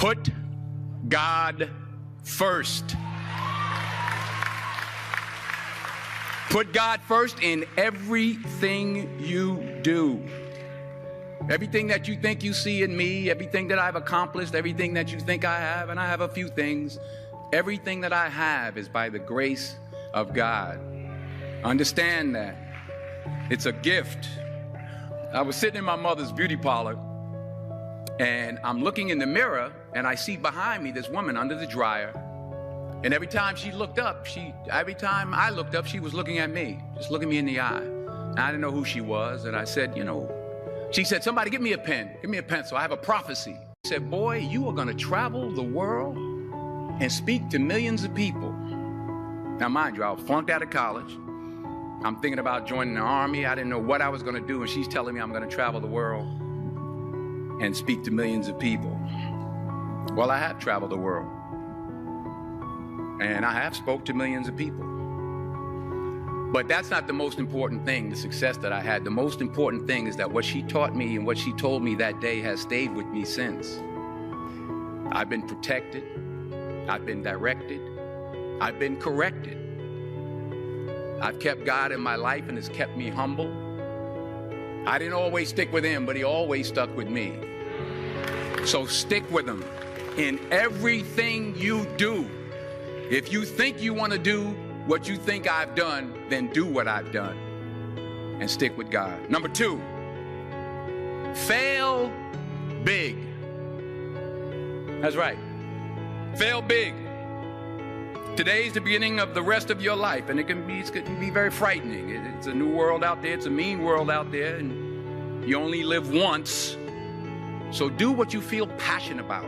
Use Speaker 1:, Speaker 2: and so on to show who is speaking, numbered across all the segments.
Speaker 1: Put God first. Put God first in everything you do. Everything that you think you see in me, everything that I've accomplished, everything that you think I have, and I have a few things, everything that I have is by the grace of God. Understand that. It's a gift. I was sitting in my mother's beauty parlor, and I'm looking in the mirror, and I see behind me this woman under the dryer. And every time she looked up, every time I looked up, she was looking at me, just looking me in the eye. And I didn't know who she was, and I said, she said, somebody give me a pen, give me a pencil, I have a prophecy. She said, boy, you are gonna travel the world and speak to millions of people. Now mind you, I was flunked out of college. I'm thinking about joining the army. I didn't know what I was gonna do, and she's telling me I'm gonna travel the world and speak to millions of people. Well, I have traveled the world. And I have spoke to millions of people. But that's not the most important thing, the success that I had. The most important thing is that what she taught me and what she told me that day has stayed with me since. I've been protected. I've been directed. I've been corrected. I've kept God in my life, and it's kept me humble. I didn't always stick with him, but he always stuck with me. So stick with him in everything you do. If you think you want to do what you think I've done, then do what I've done and stick with God. Number 2, fail big. That's right. Fail big. Today's the beginning of the rest of your life, and it can be very frightening. It's a new world out there. It's a mean world out there, and you only live once. So do what you feel passionate about.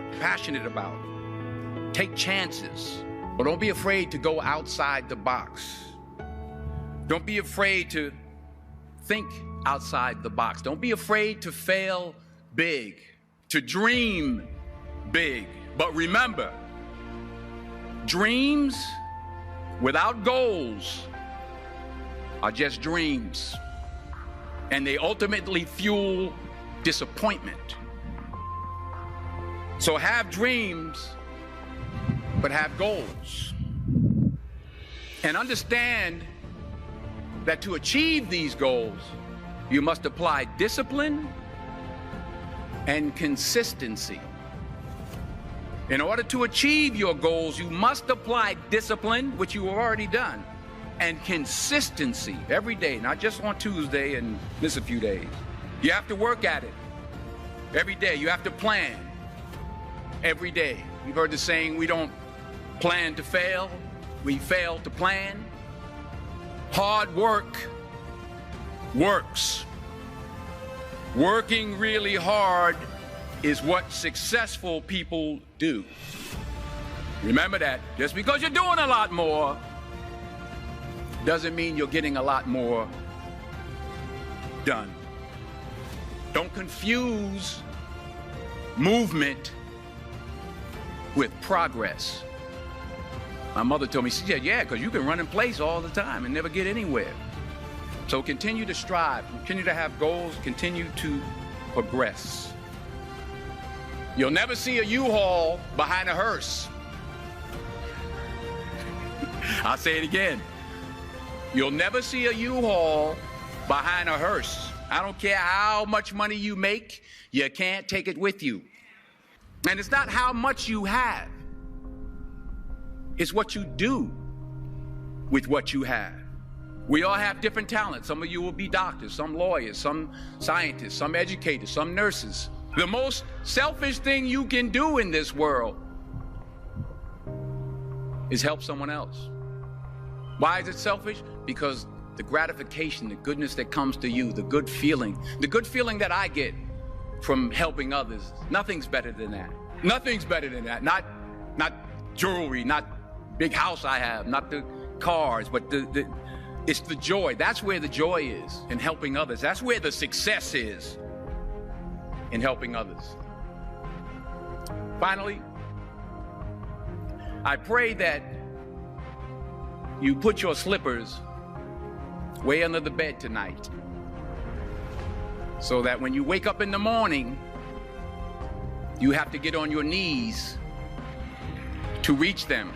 Speaker 1: Take chances. But don't be afraid to go outside the box. Don't be afraid to think outside the box. Don't be afraid to fail big, to dream big. But remember, dreams without goals are just dreams, and they ultimately fuel disappointment. So have dreams, but have goals. And understand that to achieve these goals, you must apply discipline and consistency. In order to achieve your goals, you must apply discipline, which you have already done, and consistency every day, not just on Tuesday and miss a few days. You have to work at it every day. You have to plan every day. You've heard the saying, we don't plan to fail, we fail to plan. Hard work works. Working really hard is what successful people do. Remember that. Just because you're doing a lot more doesn't mean you're getting a lot more done. Don't confuse movement with progress. My mother told me, she said, yeah, because you can run in place all the time and never get anywhere. So continue to strive, continue to have goals, continue to progress. You'll never see a U-Haul behind a hearse. I'll say it again. You'll never see a U-Haul behind a hearse. I don't care how much money you make, you can't take it with you. And it's not how much you have. It's what you do with what you have. We all have different talents. Some of you will be doctors, some lawyers, some scientists, some educators, some nurses. The most selfish thing you can do in this world is help someone else. Why is it selfish? Because the gratification, the goodness that comes to you, the good feeling that I get from helping others, nothing's better than that. Nothing's better than that. Not jewelry, not big house I have, not the cars, but it's the joy. That's where the joy is, in helping others. That's where the success is, in helping others. Finally, I pray that you put your slippers way under the bed tonight, so that when you wake up in the morning, You have to get on your knees to reach them.